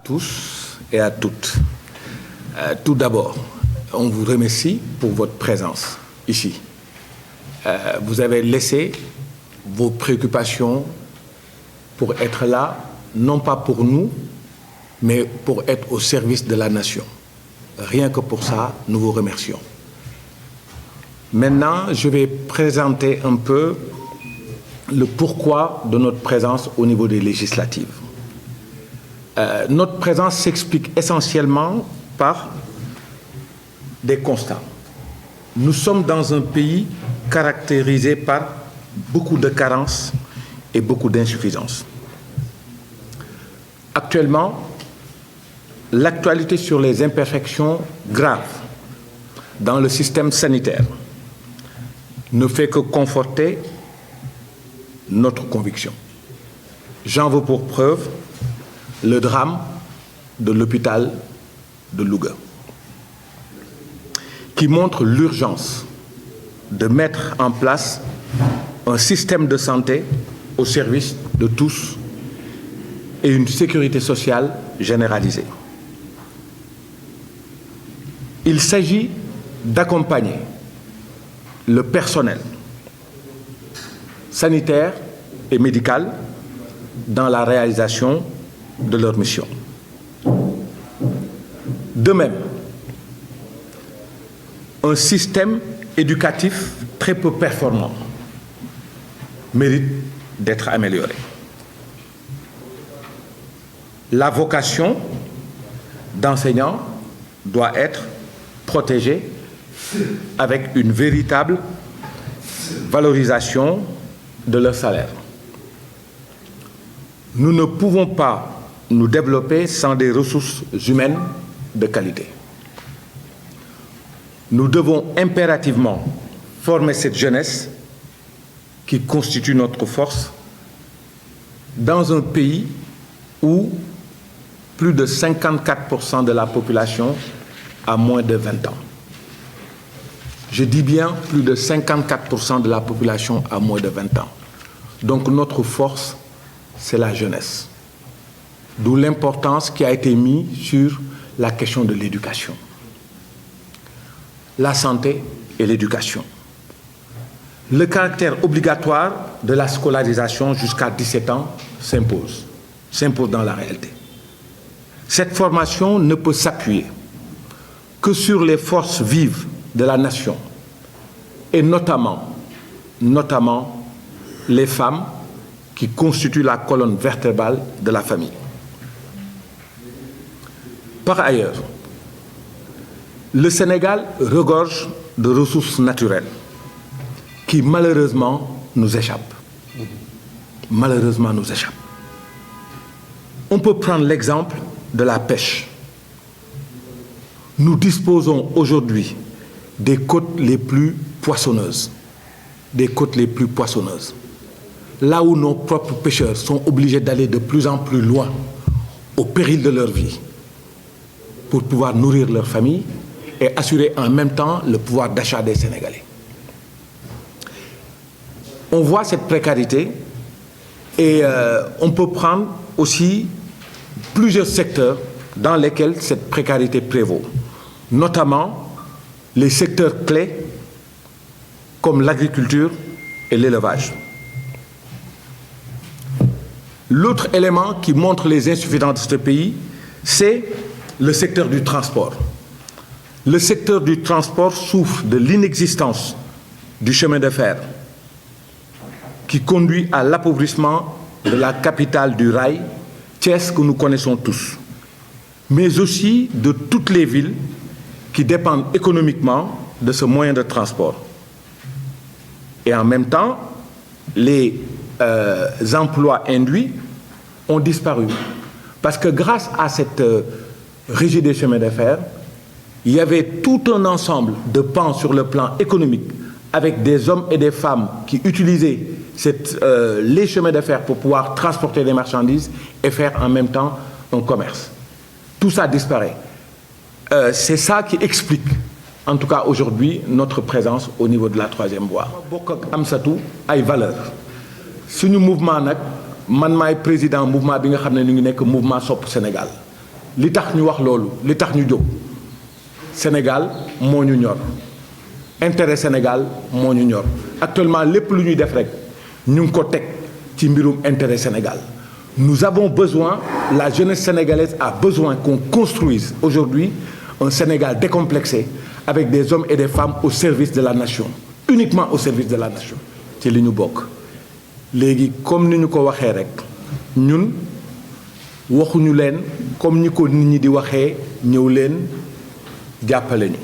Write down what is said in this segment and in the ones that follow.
tous et à toutes. Tout d'abord, on vous remercie pour votre présence ici. Vous avez laissé vos préoccupations pour être là, non pas pour nous, mais pour être au service de la nation. Rien que pour ça, nous vous remercions. Maintenant, je vais présenter un peu le pourquoi de notre présence au niveau des législatives. Notre présence s'explique essentiellement par des constats. Nous sommes dans un pays caractérisé par beaucoup de carences et beaucoup d'insuffisances. Actuellement, l'actualité sur les imperfections graves dans le système sanitaire ne fait que conforter notre conviction. J'en veux pour preuve le drame de l'hôpital de Louga, qui montre l'urgence de mettre en place un système de santé au service de tous et une sécurité sociale généralisée. Il s'agit d'accompagner le personnel sanitaire et médical dans la réalisation de leur mission. De même, un système éducatif très peu performant mérite d'être amélioré. La vocation d'enseignant doit être protégée avec une véritable valorisation de leur salaire. Nous ne pouvons pas nous développer sans des ressources humaines de qualité. Nous devons impérativement former cette jeunesse qui constitue notre force dans un pays où plus de 54% de la population a moins de 20 ans. Je dis bien plus de 54% de la population a moins de 20 ans. Donc notre force, c'est la jeunesse. D'où l'importance qui a été mise sur la question de l'éducation. La santé et l'éducation. Le caractère obligatoire de la scolarisation jusqu'à 17 ans s'impose dans la réalité. Cette formation ne peut s'appuyer que sur les forces vives de la nation et notamment les femmes qui constituent la colonne vertébrale de la famille. Par ailleurs, le Sénégal regorge de ressources naturelles qui malheureusement nous échappent. Malheureusement nous échappent. On peut prendre l'exemple de la pêche. Nous disposons aujourd'hui des côtes les plus poissonneuses. Des côtes les plus poissonneuses. Là où nos propres pêcheurs sont obligés d'aller de plus en plus loin, au péril de leur vie, pour pouvoir nourrir leur famille et assurer en même temps le pouvoir d'achat des Sénégalais. On voit cette précarité et on peut prendre aussi plusieurs secteurs dans lesquels cette précarité prévaut, notamment les secteurs clés comme l'agriculture et l'élevage. L'autre élément qui montre les insuffisances de ce pays, c'est le secteur du transport. Le secteur du transport souffre de l'inexistence du chemin de fer qui conduit à l'appauvrissement de la capitale du rail, Thiès, que nous connaissons tous, mais aussi de toutes les villes qui dépendent économiquement de ce moyen de transport. Et en même temps, les emplois induits ont disparu. Parce que grâce à cette régie des chemins de fer, il y avait tout un ensemble de pans sur le plan économique avec des hommes et des femmes qui utilisaient les chemins de fer pour pouvoir transporter des marchandises et faire en même temps un commerce. Tout ça disparaît. C'est ça qui explique, en tout cas aujourd'hui, notre présence au niveau de la troisième voie. Bokk ak Amsatou ay valeurs. Suñu mouvement nag man maay président mouvement bi nga xam ne ñu ngi nekk mouvement Sopp Sénégal li tax ñu wax loolu li tax ñu jóg Sénégal moo ñu ñor intérêt Sénégal moo ñu ñor actuellement lépp lu ñuy def rek ñu ngi ko teg ci mbirum intérêt Sénégal. Nous avons besoin, la jeunesse sénégalaise a besoin qu'on construise aujourd'hui un Sénégal décomplexé avec des hommes et des femmes au service de la nation, uniquement au service de la nation ci li ñu bokk. léegi comme ni ñu ko waxee rek ñun waxuñu leen comme ni ko nit ñi di waxee ñëw leen jàppale ñu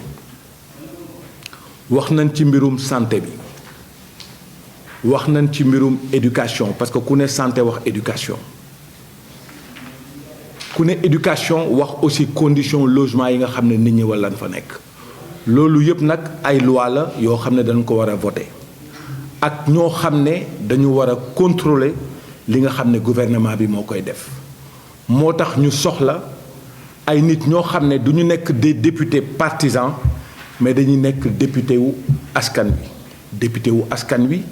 wax nañ ci mbirum santé bi wax nañ ci mbirum éducation parce que ku ne santé wax éducation ku ne éducation wax aussi condition logement yi nga xam ne nit ñi wala fa nekk loolu yëpp nag ay loi la yoo xam ne dañ ko war a voter ak ñoo xam ne dañu war a contrôler li nga xam ne gouvernement bi moo koy def moo tax ñu soxla ay nit ñoo xam ne du ñu nekk des députés partisans mais dañuy nekk député wu askan wi député wu askan wi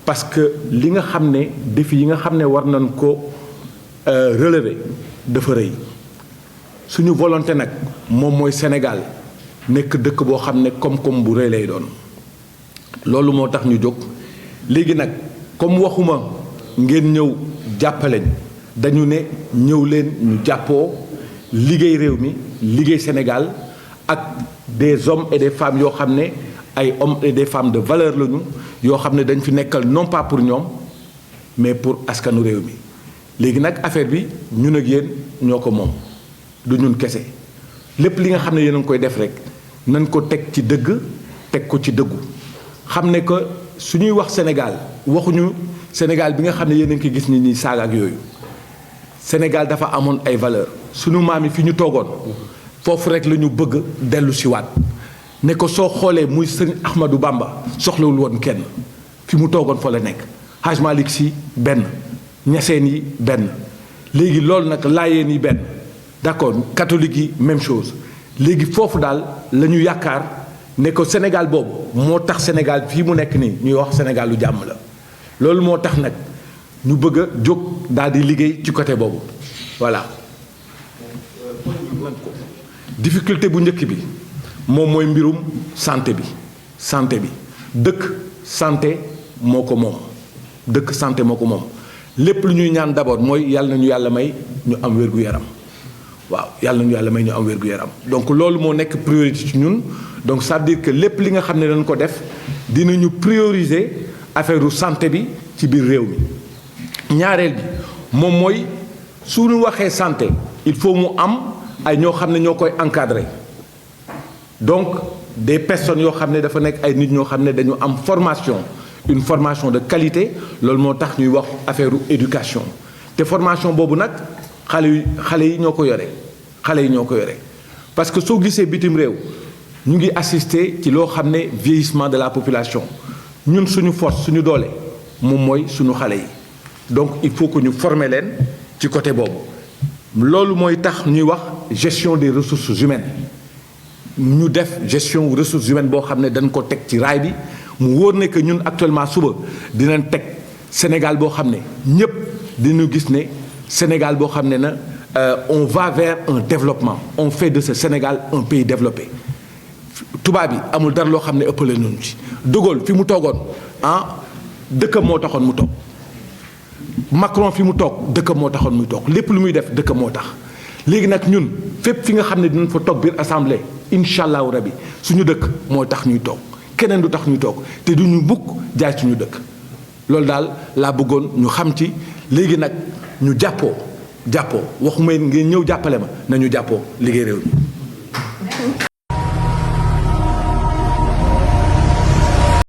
parce que li nga xam ne défi yi nga xam ne war nañ ko relever dafa rëy suñu volonté nag moom mooy Sénégal nekk dëkk boo xam ne koom-koom bu rëy lay doon loolu moo tax ñu jóg léegi nag comme waxuma ngeen ñëw jàppaleñ dañu ne ñëw leen ñu jàppoo liggéey réew mi liggéey Sénégal ak des hommes et des femmes yoo xam ne ay hommes et des femmes de valeur lañu yoo xam ne dañ fi nekkal non pas pour ñoom mais pour askanu réew mi léegi nag affaire bi ñun ak yéen ñoo ko moom du ñun kese lépp li nga xam ne yéen a ngi koy def rek nañ ko teg ci dëgg teg ko ci dëggu xam ne que suñuy wax Sénégal waxuñu Sénégal bi nga xam ne yéen a ngi koy gis nit ñi saaga ak yooyu Sénégal dafa amoon ay valeur suñu maam yi fi ñu toogoon foofu rek la ñu bëgg dellu si waat ne ko soo xoolee muy sëñ Ahmadou Bamba soxlawul woon kenn fi mu toogoon fa la nekk Hadj Malick Sy benn ñaseen yi benn léegi loolu nag laayeen yi benn d'accord catholique yi même chose léegi foofu daal la ñu yaakaar ne ko Sénégal boobu moo tax Sénégal fii mu nekk nii ñuy wax Sénégal lu jàmm la loolu moo tax nag ñu bëgg a jóg daal di liggéey ci côté boobu voilà. difficulté bu njëkk bi moom mooy mbirum santé bi dëkk santé moo ko moom dëkk santé moo ko moom lépp lu ñuy ñaan d'abord mooy yàlla nañu yàlla may ñu am wér-gu-yaram waaw yàlla nañu yàlla may ñu am wér-gu-yaram donc loolu moo nekk priorité ci ñun donc ça veut dire que lépp li nga xam ne dañ ko def dinañu prioriser affaire u santé bi ci biir réew mi ñaareel bi moom mooy su ñu waxee santé il faut mu am ay ñoo xam ne ñoo koy encadrer donc des personnes yoo xam ne dafa nekk ay nit ñoo xam ne dañu am formation une formation de qualité loolu moo tax ñuy wax affaire éducation te formation boobu nag xale yi ñoo ko yore parce que soo gisee bitim réew ñu ngi assister ci loo xam ne vieillissement de la population ñun suñu force suñu doole moom mooy suñu xale yi donc il faut que ñu former leen ci côté boobu loolu mooy tax ñuy wax gestion des ressources humaines ñu def gestion ressources humaines boo xam ne dañ ko teg ci raay bi mu wóor ne que ñun actuellement suba dinañ teg Sénégal boo xam ne ñëpp dinañu gis ne Sénégal boo xam ne na on va vers un développement on fait de ce Sénégal un pays développé tubaab bi amul dara loo xam ne ëppale nañu ci De Gaulle fi mu toogoon dëkkam moo taxoon mu toog Macron fi mu toog dëkkam moo taxoon muy toog lépp lu muy def dëkkam moo tax léegi nag ñun fépp fi nga xam ne dinañ fa toog biir assemblée incha allahu rabi suñu dëkk moo tax ñuy toog keneen du tax ñuy toog te du ñu bukk jaay suñu dëkk loolu daal laa bëggoon ñu xam ci léegi nag ñu jàppoo waxuma ngeen ñëw jàppale ma nañu jàppoo liggéey réew mi